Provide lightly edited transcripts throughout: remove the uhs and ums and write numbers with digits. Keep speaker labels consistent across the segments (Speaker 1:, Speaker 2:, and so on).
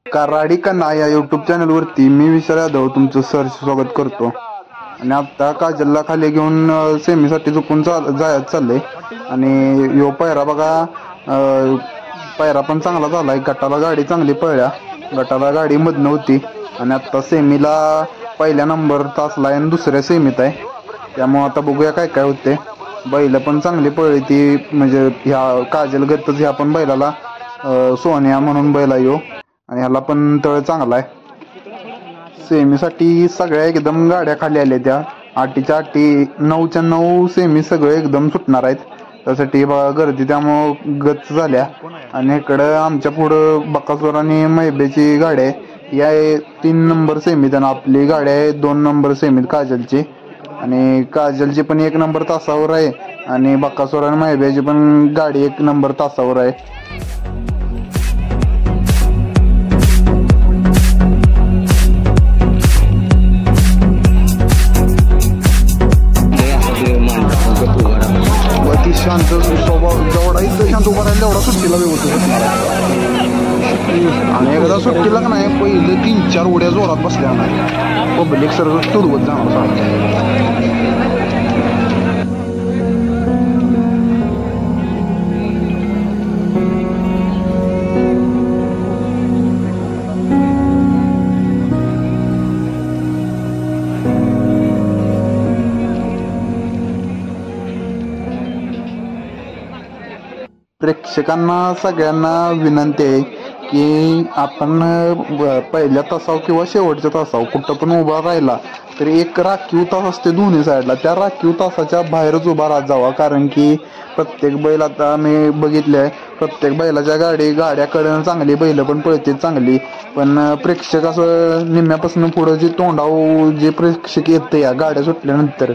Speaker 1: कराडी कन्ना या यूट्यूब चॅनलवरती मी विशाल यादव तुमचं स्वागत करतो. आणि आता काजलला खाली घेऊन सेमीसाठी झुकून जायचं चाललंय. आणि यो पायरा बघा, पायरा पण चांगला झालाय. गटाला गाडी चांगली पळल्या, गटाला गाडी मधनं होती. आणि आता सेमीला पहिल्या नंबर तासला आणि दुसऱ्या सेमीत आहे. त्यामुळं आता बघूया काय काय होते. बैल पण चांगली पळली ती, म्हणजे ह्या काजल गतच ह्या पण बैलाला सोन्या म्हणून बैल आहे. आणि ह्याला पण तळ चांगला आहे. सेमीसाठी सगळ्या एकदम गाड्या खाली आल्या. त्या 8च्या 8, 9च्या 9 सेमी सगळे एकदम सुटणार आहेत. त्यासाठी बघा गर्दी त्यामुळं गच झाल्या. आणि इकडं आमच्या पुढं बकासूर आणि मैबेची गाडी आहे. या 3 नंबर सेमीत आणि आपली गाडी आहे 2 नंबर सेमीत काजलची. आणि काजलची पण 1 नंबर तासावर आहे. आणि बकासूर आणि मैबेची पण गाडी 1 नंबर तासावर आहे. शांत स्वभाव जेवढा इथं शांत उभा राहिला तेवढा सुट्टीला व्यवस्थित असणार आहे. आणि एकदा सुट्टीला का नाही पहिले 3-4 उड्या जोरात बसल्या नाही, पब्लिक सर्व तुडवत जाणार. प्रेक्षकांना सगळ्यांना विनंती आहे की आपण पहिल्या तासावर किंवा शेवटच्या तासावर कुठं पण उभा राहिला तरी एक राखीव तास असते दोन्ही साईडला, त्या राखीव तासाच्या बाहेरच उभा राहत जावा. कारण की प्रत्येक बैल आता मी बघितले आहे, प्रत्येक बैलाच्या गाड्याकडे चांगली बैल पण पळते चांगली. पण प्रेक्षक असं निम्म्यापासून पुढं जे तोंडाव जे प्रेक्षक येते या गाड्या सुटल्यानंतर,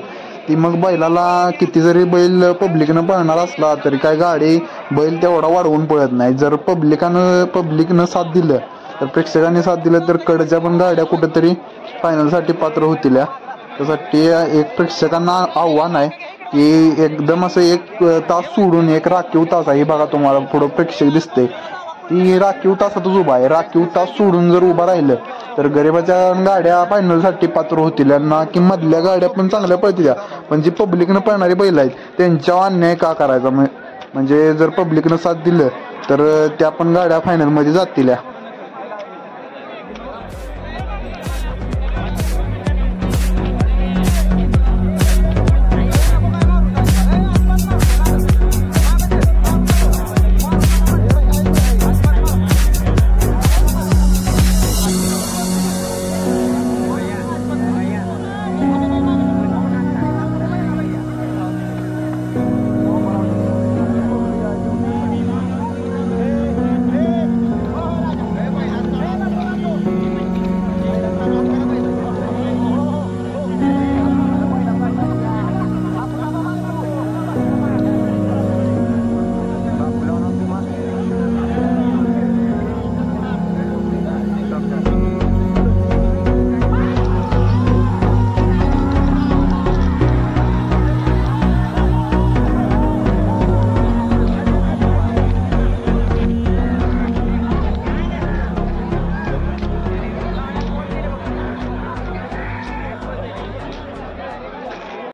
Speaker 1: ती मग बैलाला किती जरी बैल पब्लिकनं पळणार असला तरी काय गाडी बैल तेवढा वाढवून पळत नाही. जर पब्लिकनं साथ दिलं तर, प्रेक्षकांनी साथ दिलं तर कडच्या पण गाड्या कुठंतरी फायनलसाठी पात्र होतील. त्यासाठी एक प्रेक्षकांना आव्हान आहे की एकदम असं 1 तास सोडून एक राखीव तास आहे बघा, तुम्हाला पुढं प्रेक्षक दिसते ती राखीव तासातच उभा आहे. राखीव तास सोडून जर उभा राहिलं तर गरिबाच्या गाड्या फायनलसाठी पात्र होतील. ना की मधल्या गाड्या पण चांगल्या पळतील, पण जी पब्लिकनं पळणारी बैल आहेत त्यांच्यावर अन्याय का करायचा. म्हणजे जर पब्लिकनं साथ दिलं तर त्या पण गाड्या फायनलमध्ये जातील.